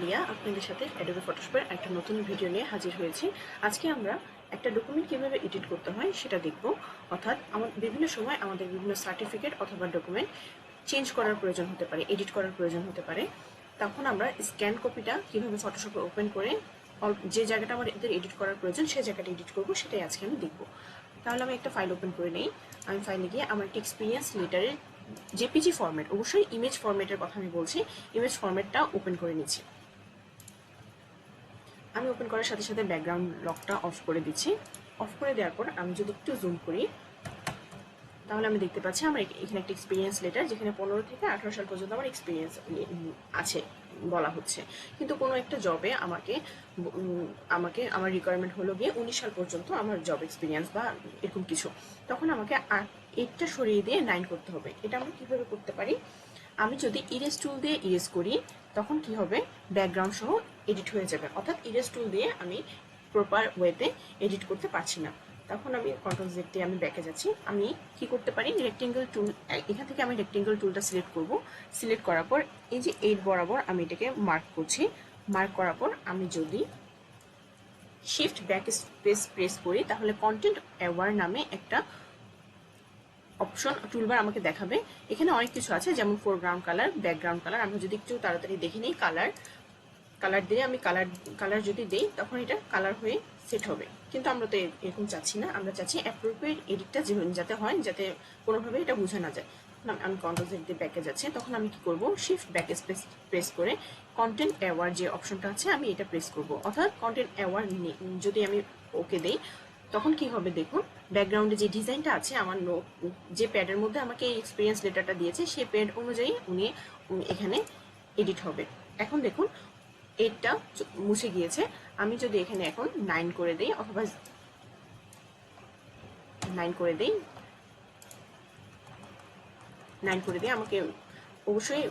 লিয়া আপনাদের সাথে অ্যাডোবে ফটোশপের একটা নতুন ভিডিও নিয়ে হাজির হয়েছি। আজকে আমরা একটা ডকুমেন্ট কিভাবে এডিট করতে হয় সেটা দেখব। অর্থাৎ বিভিন্ন সময় আমাদের বিভিন্ন সার্টিফিকেট অথবা ডকুমেন্ট চেঞ্জ করার প্রয়োজন হতে পারে, এডিট করার প্রয়োজন হতে পারে। তখন আমরা স্ক্যান কপিটা কিভাবে ফটোশপে ওপেন করে যে জায়গাটা আমাদের এডিট করার প্রয়োজন সেই জায়গাটা এডিট করব, সেটাই আজকে আমি দেখব। তাহলে আমি একটা ফাইল ওপেন করে নেই। আমি ফাইলে গিয়ে আমার একটা এক্সপিরিয়েন্স লেটারের জেপিজি ফরম্যাট, অবশ্যই ইমেজ ফরম্যাটের কথা আমি বলছি, ইমেজ ফরম্যাটটা ওপেন করে নিচ্ছি। আমি ওপেন করার সাথে সাথে ব্যাকগ্রাউন্ড লকটা অফ করে দিচ্ছি। অফ করে দেওয়ার পর আমি যদি একটু জুম করি তাহলে আমি দেখতে পাচ্ছি আমার এখানে একটা এক্সপিরিয়েন্স লেটার, যেখানে 15 থেকে 18 সাল পর্যন্ত আমার এক্সপিরিয়েন্স আছে বলা হচ্ছে। কিন্তু কোনো একটা জবে আমাকে আমার রিকোয়ারমেন্ট হলো গিয়ে 19 সাল পর্যন্ত আমার জব এক্সপিরিয়েন্স বা এরকম কিছু। তখন আমাকে 8টা সরিয়ে দিয়ে 9 করতে হবে। এটা আমরা কিভাবে করতে পারি? আমি যদি ইরেজ টুল দিয়ে ইরেজ করি তখন কি হবে, ব্যাকগ্রাউন্ড সহ এডিট হয়ে যাবে। অর্থাৎ ইরেজ টুল দিয়ে আমি প্রপার ওয়েতে এডিট করতে পারছি না। তখন আমি কন্ট্রোল জেড দিয়ে আমি ব্যাকে যাচ্ছি। আমি কি করতে পারি, রেক্টেঙ্গেল টুল, এখান থেকে আমি রেক্টেঙ্গেল টুলটা সিলেক্ট করব। সিলেক্ট করার পর এই যে 8 বরাবর আমি এটাকে মার্ক করছি। মার্ক করার পর আমি যদি শিফট ব্যাক স্পেস প্রেস করি তাহলে কন্টেন্ট অ্যাওয়ার নামে একটা অপশন টুলবার আমাকে দেখাবে। এখানে অনেক কিছু আছে, যেমন ফোরগ্রাউন্ড কালার, ব্যাকগ্রাউন্ড কালার। আমরা যদি একটু তাড়াতাড়ি দেখে নিই, কালার দিয়ে আমি কালার যদি দেই তখন এটা কালার হয়ে সেট হবে। কিন্তু আমরা তো এরকম চাচ্ছি না, আমরা চাচ্ছি অ্যাপ্রোপ্রিয়েট এডিটটা যাতে হয়, যাতে কোনোভাবে এটা বোঝা না যায়। আমি কন্ট্রোল জেড দিয়ে ব্যাকে যাচ্ছি। তখন আমি কি করব, শিফট ব্যাক স্পেস প্রেস করে কন্টেন্ট অ্যাওয়ার যে অপশনটা আছে আমি এটা প্রেস করব। অর্থাৎ কন্টেন্ট অ্যাওয়ার যদি আমি ওকে দেই তখন কি হবে, দেখুন ব্যাকগ্রাউন্ডে যে ডিজাইনটা আছে, আমার যে প্যাডের মধ্যে আমাকে এই এক্সপিরিয়েন্স লেটারটা দিয়েছে সেই প্যাড অনুযায়ী উনি এখানে এডিট হবে। এখন দেখুন এটা মুছে গিয়েছে। আমি যদি এখানে এখন 9 করে দেই অথবা 9 করে দেই, আমাকে অবশ্যই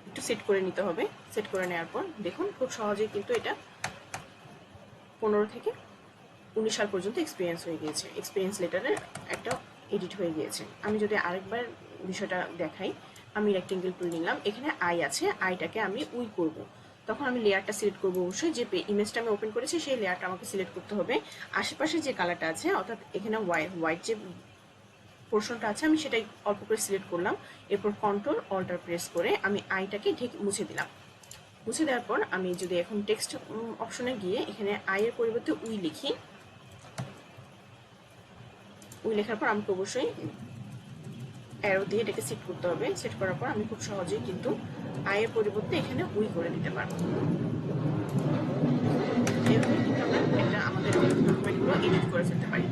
একটু সেট করে নিতে হবে। সেট করে নেওয়ার পর দেখুন খুব সহজেই কিন্তু এটা 15 থেকে 19 সাল পর্যন্ত এক্সপিরিয়েন্স হয়ে গিয়েছে, এক্সপিরিয়েন্স লেটারের একটা এডিট হয়ে গিয়েছে। আমি যদি আরেকবার বিষয়টা দেখাই, আমি রেক্টেঙ্গেল টুল নিলাম, এখানে আই আছে, আইটাকে আমি উই করব। তখন আমি লেয়ারটা সিলেক্ট করবো, অবশ্যই যে ইমেজটা আমি ওপেন করেছি সেই লেয়ারটা আমাকে সিলেক্ট করতে হবে। আশেপাশে যে কালারটা আছে, অর্থাৎ এখানে হোয়াইট যে পোর্শনটা আছে আমি সেটাই অল্প করে সিলেক্ট করলাম। এরপর কন্ট্রোল অল্টার প্রেস করে আমি আইটাকে মুছে দিলাম। মুছে দেওয়ার পর আমি যদি এখন টেক্সট অপশনে গিয়ে এখানে আইয়ের পরিবর্তে উই লিখি, উই লেখার পর আমাকে অবশ্যই অ্যারো দিয়ে এটাকে সেট করতে হবে। সেট করার পর আমি খুব সহজেই কিন্তু আইয়ের পরিবর্তে এখানে উই করে দিতে পারবো। এভাবে কিন্তু আমরা আমাদের ডকুমেন্টগুলো এডিট করে ফেলতে পারি।